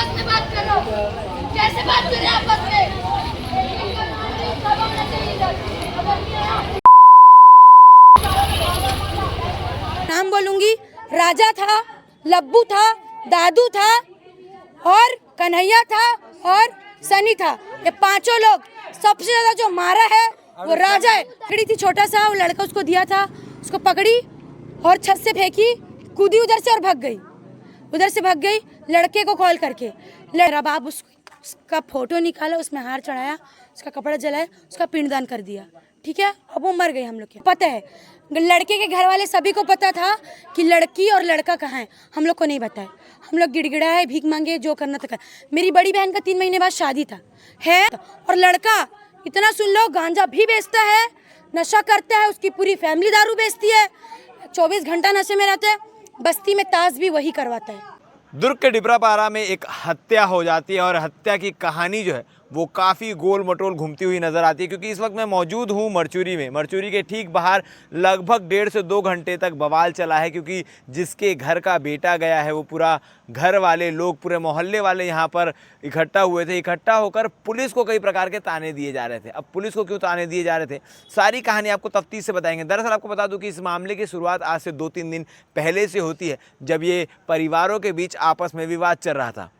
आपस में बात करो, कैसे बात कर रहे हैं आपस में? नाम बोलूंगी, राजा था, लब्बू था, दादू था और कन्हैया था और सनी था। ये पांचों लोग सबसे ज्यादा जो मारा है वो राजा है। पकड़ी थी छोटा सा, वो लड़का उसको दिया था, उसको पकड़ी और छत से फेंकी, कूदी उधर से और भाग गई। उधर से भाग गई, लड़के को कॉल करके मेरा बाप उसका फोटो निकाला, उसमें हार चढ़ाया, उसका कपड़ा जलाया, उसका पिंडदान कर दिया। ठीक है, अब वो मर गई। हम लोग के पता है, लड़के के घर वाले सभी को पता था कि लड़की और लड़का कहाँ है, हम लोग को नहीं बताया। हम लोग गिड़गिड़ाए, भीख मांगे, जो करना था कर। मेरी बड़ी बहन का 3 महीने बाद शादी था है, और लड़का इतना सुन लो, गांजा भी बेचता है, नशा करता है, उसकी पूरी फैमिली दारू बेचती है, 24 घंटा नशे में रहता है, बस्ती में ताश भी वही करवाता है। दुर्ग के डिबरापारा में एक हत्या हो जाती है और हत्या की कहानी जो है वो काफ़ी गोल मटोल घूमती हुई नज़र आती है, क्योंकि इस वक्त मैं मौजूद हूँ मरचूरी में। मरचूरी के ठीक बाहर लगभग 1.5 से 2 घंटे तक बवाल चला है, क्योंकि जिसके घर का बेटा गया है वो पूरा घर वाले लोग, पूरे मोहल्ले वाले यहाँ पर इकट्ठा हुए थे। इकट्ठा होकर पुलिस को कई प्रकार के ताने दिए जा रहे थे। अब पुलिस को क्यों ताने दिए जा रहे थे, सारी कहानी आपको तफ्तीश से बताएंगे। दरअसल आपको बता दूं कि इस मामले की शुरुआत आज से 2-3 दिन पहले से होती है, जब ये परिवारों के बीच आपस में विवाद चल रहा था।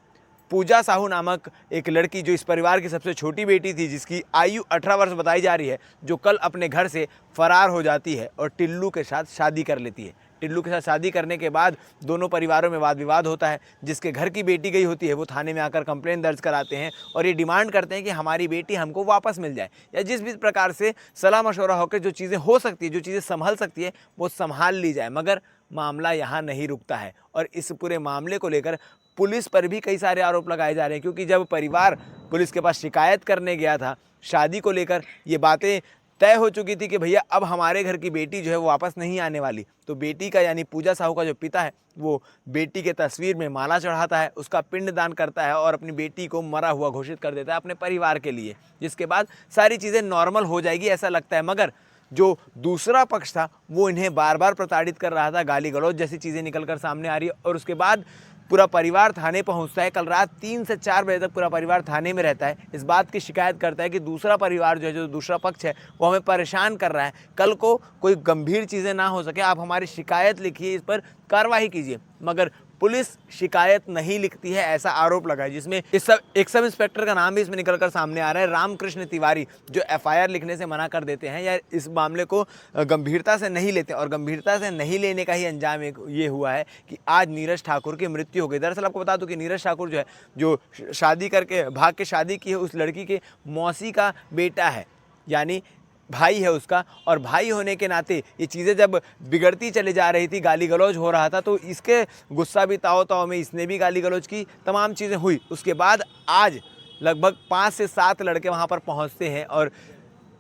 पूजा साहू नामक एक लड़की, जो इस परिवार की सबसे छोटी बेटी थी, जिसकी आयु 18 वर्ष बताई जा रही है, जो कल अपने घर से फरार हो जाती है और टिल्लू के साथ शादी कर लेती है। टिल्लू के साथ शादी करने के बाद दोनों परिवारों में वाद विवाद होता है। जिसके घर की बेटी गई होती है वो थाने में आकर कंप्लेंट दर्ज कराते हैं और ये डिमांड करते हैं कि हमारी बेटी हमको वापस मिल जाए, या जिस भी प्रकार से सलाह मशवरा होकर जो चीज़ें हो सकती है, जो चीज़ें संभल सकती है, वो संभाल ली जाए। मगर मामला यहाँ नहीं रुकता है और इस पूरे मामले को लेकर पुलिस पर भी कई सारे आरोप लगाए जा रहे हैं, क्योंकि जब परिवार पुलिस के पास शिकायत करने गया था शादी को लेकर, ये बातें तय हो चुकी थी कि भैया अब हमारे घर की बेटी जो है वो वापस नहीं आने वाली। तो बेटी का, यानी पूजा साहू का जो पिता है, वो बेटी के तस्वीर में माला चढ़ाता है, उसका पिंडदान करता है और अपनी बेटी को मरा हुआ घोषित कर देता है अपने परिवार के लिए, जिसके बाद सारी चीज़ें नॉर्मल हो जाएगी ऐसा लगता है। मगर जो दूसरा पक्ष था वो इन्हें बार बार प्रताड़ित कर रहा था, गाली गलौज जैसी चीज़ें निकलकर सामने आ रही है। और उसके बाद पूरा परिवार थाने पहुंचता है। कल रात 3 से 4 बजे तक पूरा परिवार थाने में रहता है, इस बात की शिकायत करता है कि दूसरा परिवार जो है, जो दूसरा पक्ष है, वो हमें परेशान कर रहा है। कल को कोई गंभीर चीज़ें ना हो सके, आप हमारी शिकायत लिखिए, इस पर कार्रवाई कीजिए। मगर पुलिस शिकायत नहीं लिखती है, ऐसा आरोप लगा है, जिसमें एक सब इंस्पेक्टर का नाम भी इसमें निकलकर सामने आ रहा है, रामकृष्ण तिवारी, जो एफआईआर लिखने से मना कर देते हैं या इस मामले को गंभीरता से नहीं लेते। और गंभीरता से नहीं लेने का ही अंजाम ये हुआ है कि आज नीरज ठाकुर की मृत्यु हो गई। दरअसल आपको बता दूं कि नीरज ठाकुर जो है, जो शादी करके भाग के शादी की है, उस लड़की के मौसी का बेटा है, यानी भाई है उसका। और भाई होने के नाते ये चीज़ें जब बिगड़ती चली जा रही थी, गाली गलौज हो रहा था, तो इसके गुस्सा भी ताव में इसने भी गाली गलौज की, तमाम चीज़ें हुई। उसके बाद आज लगभग 5 से 7 लड़के वहाँ पर पहुँचते हैं और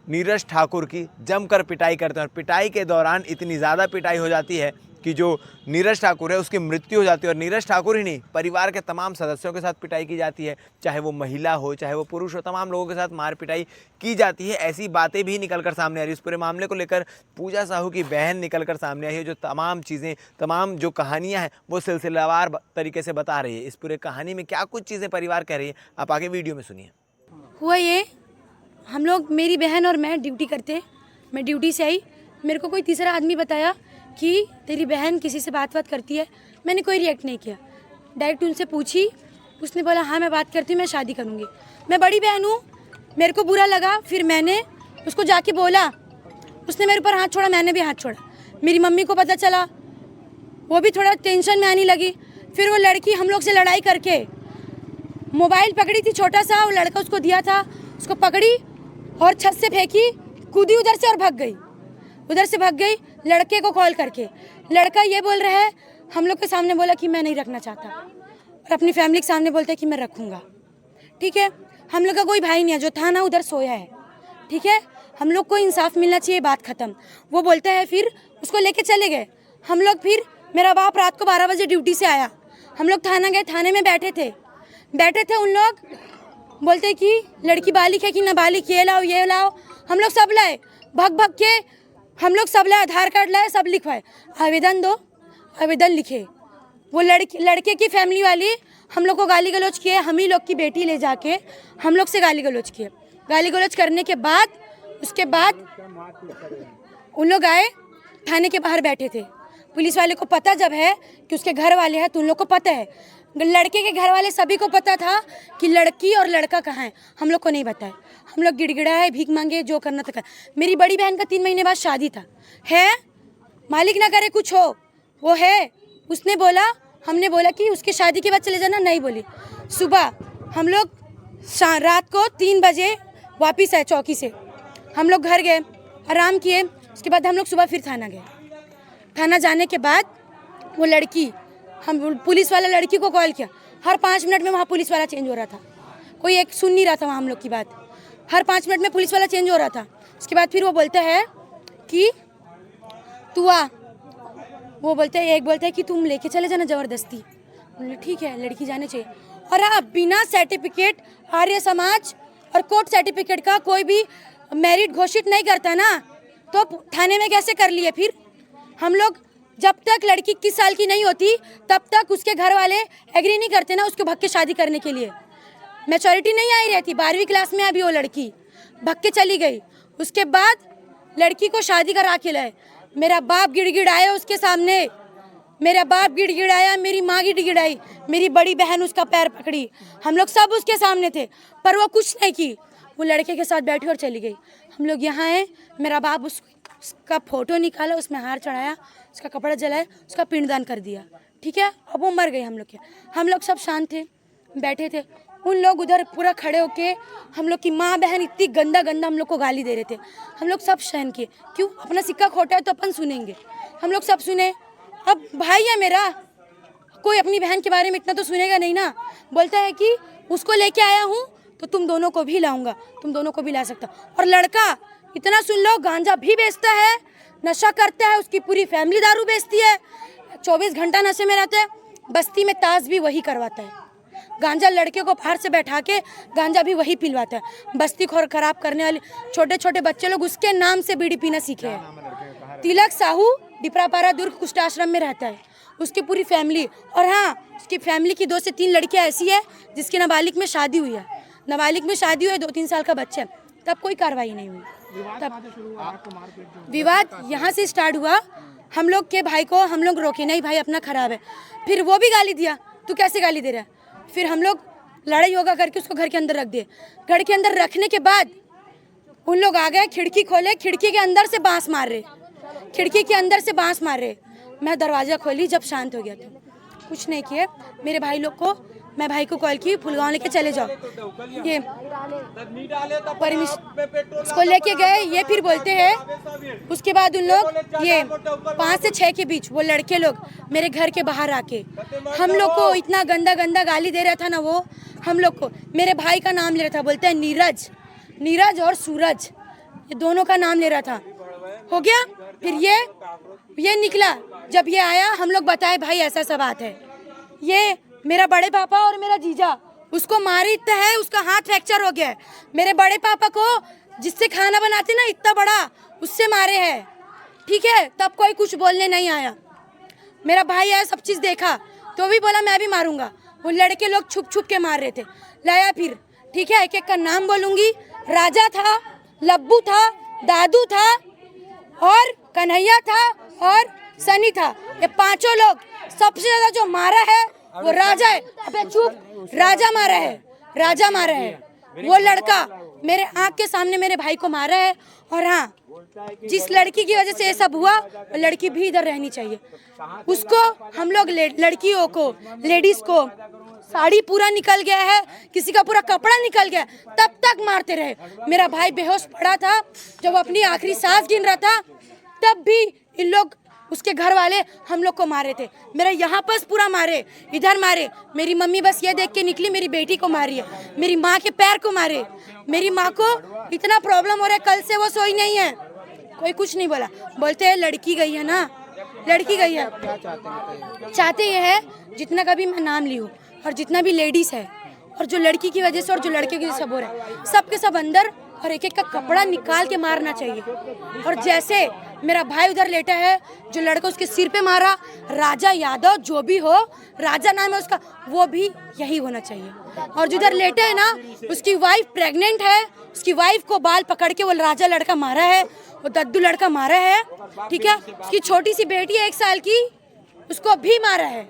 नीरज ठाकुर की जमकर पिटाई करते हैं। और पिटाई के दौरान इतनी ज़्यादा पिटाई हो जाती है कि जो नीरज ठाकुर है उसकी मृत्यु हो जाती है। और नीरज ठाकुर ही नहीं, परिवार के तमाम सदस्यों के साथ पिटाई की जाती है, चाहे वो महिला हो चाहे वो पुरुष हो, तमाम लोगों के साथ मार पिटाई की जाती है। ऐसी बातें भी निकलकर सामने आ रही है। इस पूरे मामले को लेकर पूजा साहू की बहन निकलकर सामने आई है, जो तमाम चीज़ें, तमाम जो कहानियाँ हैं वो सिलसिलेवार तरीके से बता रही है। इस पूरे कहानी में क्या कुछ चीज़ें परिवार कह रही है, आप आगे वीडियो में सुनिए। हुआ ये, हम लोग, मेरी बहन और मैं ड्यूटी करते, मैं ड्यूटी से आई, मेरे को कोई तीसरा आदमी बताया कि तेरी बहन किसी से बात करती है। मैंने कोई रिएक्ट नहीं किया, डायरेक्ट उनसे पूछी, उसने बोला हाँ मैं बात करती हूँ, मैं शादी करूँगी। मैं बड़ी बहन हूँ, मेरे को बुरा लगा, फिर मैंने उसको जाके बोला, उसने मेरे ऊपर हाथ छोड़ा, मैंने भी हाथ छोड़ा। मेरी मम्मी को पता चला, वो भी थोड़ा टेंशन में आने लगी। फिर वो लड़की हम लोग से लड़ाई करके मोबाइल पकड़ी थी छोटा सा, वो लड़का उसको दिया था, उसको पकड़ी और छत से फेंकी, कूदी उधर से और भाग गई। उधर से भाग गई, लड़के को कॉल करके। लड़का ये बोल रहा है, हम लोग के सामने बोला कि मैं नहीं रखना चाहता, और अपनी फैमिली के सामने बोलता है कि मैं रखूँगा। ठीक है, हम लोग का कोई भाई नहीं है, जो था ना उधर सोया है। ठीक है, हम लोग को इंसाफ मिलना चाहिए, बात खत्म। वो बोलता है, फिर उसको लेके चले गए हम लोग। फिर मेरा बाप रात को 12 बजे ड्यूटी से आया, हम लोग थाना गए, थाने में बैठे थे। उन लोग बोलते कि लड़की बालिक है कि नाबालिग, ये लाओ ये लाओ। हम लोग सब लाए, भग के हम लोग सब लाए, आधार कार्ड लाए, सब लिखवाए, आवेदन दो, आवेदन लिखे। वो लड़के की फैमिली वाली हम लोग को गाली गलौज किए, हम ही लोग की बेटी ले जाके हम लोग से गाली गलौज किए। गाली गलौज करने के बाद उसके बाद उन लोग आए, थाने के बाहर बैठे थे। पुलिस वाले को पता जब है कि उसके घर वाले हैं, तो उन लोग को पता है, लड़के के घर वाले सभी को पता था कि लड़की और लड़का कहाँ है, हम लोग को नहीं बताया। हम लोग गिड़गिड़ाए, भीख मांगे, जो करना था कर। मेरी बड़ी बहन का 3 महीने बाद शादी था, है मालिक ना करे कुछ हो, वो है। उसने बोला, हमने बोला कि उसके शादी के बाद चले जाना, नहीं बोली। सुबह हम लोग रात को 3 बजे वापस आए चौकी से। हम लोग घर गए, आराम किए। उसके बाद हम लोग सुबह फिर थाना गए। थाना जाने के बाद वो लड़की, हम पुलिस वाला लड़की को कॉल किया। हर 5 मिनट में वहाँ पुलिस वाला चेंज हो रहा था, कोई एक सुन नहीं रहा था वहाँ हम लोग की बात। हर 5 मिनट में पुलिस वाला चेंज हो रहा था। उसके बाद फिर वो बोलता है कि तू आ, वो बोलते हैं, एक बोलता है कि तुम लेके चले जाना ज़बरदस्ती। बोले ठीक है, लड़की जाने चाहिए। और हाँ, बिना सर्टिफिकेट आर्य समाज और कोर्ट सर्टिफिकेट का कोई भी मैरिट घोषित नहीं करता ना, तो थाने में कैसे कर लिए फिर? हम लोग जब तक लड़की 21 साल की नहीं होती तब तक उसके घर वाले एग्री नहीं करते ना उसको भग के शादी करने के लिए। मैच्योरिटी नहीं आई रहती, 12वीं क्लास में अभी वो लड़की भग के चली गई। उसके बाद लड़की को शादी करा के लाए। मेरा बाप गिड़गिड़ाया उसके सामने, मेरा बाप गिड़गिड़ाया, मेरी माँ गिड़गिड़ाई, मेरी बड़ी बहन उसका पैर पकड़ी, हम लोग सब उसके सामने थे, पर वो कुछ नहीं की। वो लड़के के साथ बैठी और चली गई। हम लोग यहाँ हैं, मेरा बाप उसका फोटो निकाला, उसमें हार चढ़ाया, उसका कपड़ा जलाया, उसका पिंडदान कर दिया। ठीक है, अब वो मर गई। हम लोग सब शांत थे, बैठे थे। उन लोग उधर पूरा खड़े होके हम लोग की माँ बहन इतनी गंदा गंदा हम लोग को गाली दे रहे थे। हम लोग सब सहन किए, क्यों? अपना सिक्का खोटा है तो अपन सुनेंगे। हम लोग सब सुने। अब भाई है मेरा, कोई अपनी बहन के बारे में इतना तो सुनेगा नहीं ना। बोलता है कि उसको लेके आया हूँ तो तुम दोनों को भी लाऊंगा, तुम दोनों को भी ला सकता। और लड़का इतना सुन लो, गांजा भी बेचता है, नशा करता है, उसकी पूरी फैमिली दारू बेचती है, 24 घंटा नशे में रहता है। बस्ती में ताश भी वही करवाता है, गांजा लड़के को बाहर से बैठा के गांजा भी वही पिलवाता है। बस्ती को खराब करने वाले छोटे छोटे बच्चे लोग उसके नाम से बीड़ी पीना सीखे हैं। तिलक साहू डिपरापारा दुर्ग कुष्ठ आश्रम में रहता है, उसकी पूरी फैमिली। और हाँ, उसकी फैमिली की 2 से 3 लड़कियां ऐसी है जिसकी नाबालिग में शादी हुई है, नाबालिग में शादी हुई है, 2-3 साल का बच्चा है, तब कोई कार्रवाई नहीं हुई। तब विवाद यहाँ से स्टार्ट हुआ। हम लोग के भाई को हम लोग रोके, नहीं भाई अपना खराब है। फिर वो भी गाली दिया, तू कैसे गाली दे रहा है? फिर हम लोग लड़ाई होगा करके उसको घर के अंदर रख दिए। घर के अंदर रखने के बाद उन लोग आ गए, खिड़की खोले, खिड़की के अंदर से बांस मार रहे, खिड़की के अंदर से बांस मार रहे। मैं दरवाज़ा खोली, जब शांत हो गया तो कुछ नहीं किए। मेरे भाई लोग को, मैं भाई को कॉल की, फुलगांव लेके चले जाओ, ये परमिशन उसको लेके गए। ये फिर बोलते हैं, उसके बाद उन लोग ये 5 से 6 के बीच वो लड़के लोग मेरे घर के बाहर आके हम लोग को इतना गंदा गंदा गाली दे रहा था ना। वो हम लोग को, मेरे भाई का नाम ले रहा था, बोलते हैं नीरज, नीरज और सूरज, ये दोनों का नाम ले रहा था। हो गया, फिर ये निकला। जब ये आया, हम लोग बताए भाई ऐसा सब बात है। ये मेरा बड़े पापा और मेरा जीजा उसको मारी इतना है, उसका हाथ फ्रैक्चर हो गया है। मेरे बड़े पापा को जिससे खाना बनाते ना इतना बड़ा, उससे मारे हैं। ठीक है, तब कोई कुछ बोलने नहीं आया। मेरा भाई आया, सब चीज़ देखा, तो भी बोला मैं भी मारूंगा। वो लड़के लोग छुप छुप के मार रहे थे। लाया फिर, ठीक है, एक एक का नाम बोलूंगी। राजा था, लब्बू था, दादू था और कन्हैया था और सनी था। ये 5 लोग, सबसे ज्यादा जो मारा है वो राजा है। अबे चुप, राजा मारा है, राजा मारा है। वो लड़का मेरे आंख के सामने मेरे भाई को मारा है। और हाँ, जिस लड़की की वजह से ये सब हुआ, वो लड़की भी इधर रहनी चाहिए। उसको हम लोग लड़कियों को, लेडीज को साड़ी पूरा निकल गया है, किसी का पूरा कपड़ा निकल गया, तब तक मारते रहे। मेरा भाई बेहोश पड़ा था, जब अपनी आखिरी सांस गिन रहा था, तब भी इन लोग, उसके घर वाले हम लोग को मारे थे। मेरा यहाँ पर पूरा मारे, इधर मारे। मेरी मम्मी बस ये देख के निकली, मेरी बेटी को मारी है। मेरी माँ के पैर को मारे। मेरी माँ को इतना प्रॉब्लम हो रहा है, कल से वो सोई नहीं है। कोई कुछ नहीं बोला, बोलते हैं लड़की गई है ना, लड़की गई है। चाहते ये है जितना का भी मैं नाम ली हूँ और जितना भी लेडीज है और जो लड़की की वजह से और जो लड़के की वजह से सब हो रहा है, सब के सब अंदर, और एक एक का कपड़ा निकाल के मारना चाहिए। और जैसे मेरा भाई उधर लेटा है, जो लड़का उसके सिर पे मारा, राजा यादव जो भी हो, राजा नाम है उसका, वो भी यही होना चाहिए। और जिधर लेटे है ना, उसकी वाइफ प्रेग्नेंट है, उसकी वाइफ को बाल पकड़ के वो राजा लड़का मारा है, वो दद्दू लड़का मारा है, ठीक है। उसकी छोटी सी बेटी है 1 साल की, उसको भी मारा है।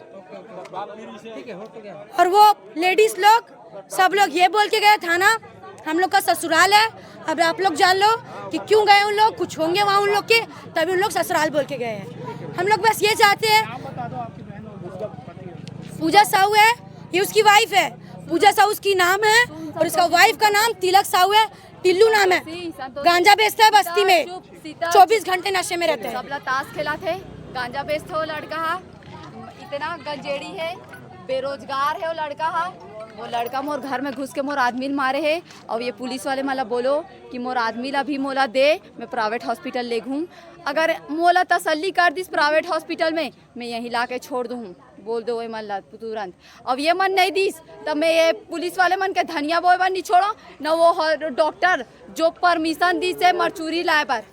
और वो लेडीज लोग सब लोग ये बोल के गए थाना हम लोग का ससुराल है, अब आप लोग जान लो कि क्यों गए उन लोग, कुछ होंगे वहाँ उन लोग के, तभी उन लोग ससुराल बोल के गए हैं। हम लोग बस ये चाहते हैं, पूजा साहू है, ये उसकी वाइफ है, पूजा साहू उसकी नाम है, और उसका वाइफ का नाम तिलक साहू है, टिल्लू नाम है, गांजा बेचता है बस्ती में, 24 घंटे नशे में रहते हैं। सबला ताश खेला थे, गांजा बेचता हो लड़का, इतना गंजेड़ी है, बेरोजगार है वो लड़का। वो लड़का मोर घर में घुस के मोर आदमी मारे है, और ये पुलिस वाले मला बोलो कि मोर आदमी ला भी मोला दे, मैं प्राइवेट हॉस्पिटल ले घूम। अगर मोला तसल्ली कर दिस प्राइवेट हॉस्पिटल में, मैं यहीं ला के छोड़ दूँ, बोल दो वो मन तुरंत। अब ये मन नहीं दिस तब मैं ये पुलिस वाले मन के धनिया बोए बार नहीं छोड़ो न। वो डॉक्टर जो परमिशन दिस है मरचूरी लाए पर,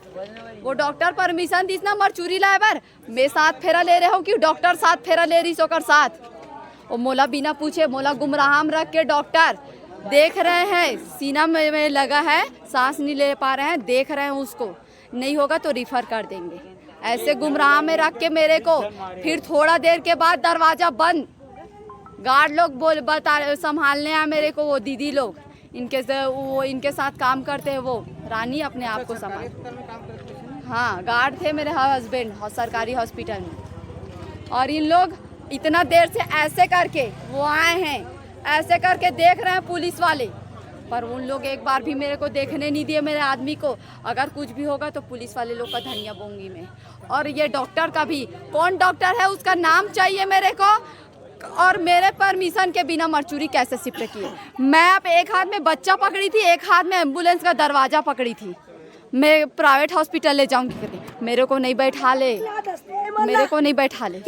वो डॉक्टर परमिशन दिस ना मरचूरी लाए पर, मैं 7 फेरा ले रहे हो कि डॉक्टर 7 फेरा ले रही सोकर साथ। और मोला बिना पूछे, मोला गुमराह में रख के डॉक्टर देख रहे हैं, सीना में लगा है, सांस नहीं ले पा रहे हैं, देख रहे हैं उसको, नहीं होगा तो रिफर कर देंगे। ऐसे गुमराह में रख के मेरे को, फिर थोड़ा देर के बाद दरवाजा बंद, गार्ड लोग बोल बता संभालने आए मेरे को, वो दीदी लोग इनके साथ काम करते हैं, वो रानी अपने आप को संभाल। हाँ, गार्ड थे मेरे हस्बैंड सरकारी हॉस्पिटल में। और इन लोग इतना देर से ऐसे करके वो आए हैं, ऐसे करके देख रहे हैं पुलिस वाले, पर उन लोग एक बार भी मेरे को देखने नहीं दिए मेरे आदमी को। अगर कुछ भी होगा तो पुलिस वाले लोग का धनिया बोंगी मैं। और ये डॉक्टर का भी, कौन डॉक्टर है उसका नाम चाहिए मेरे को, और मेरे परमिशन के बिना मरचूरी कैसे शिफ्ट किए। मैं अब एक हाथ में बच्चा पकड़ी थी, एक हाथ में एम्बुलेंस का दरवाजा पकड़ी थी, मैं प्राइवेट हॉस्पिटल ले जाऊंगी करके, मेरे को नहीं बैठा ले, मेरे को नहीं बैठा ले।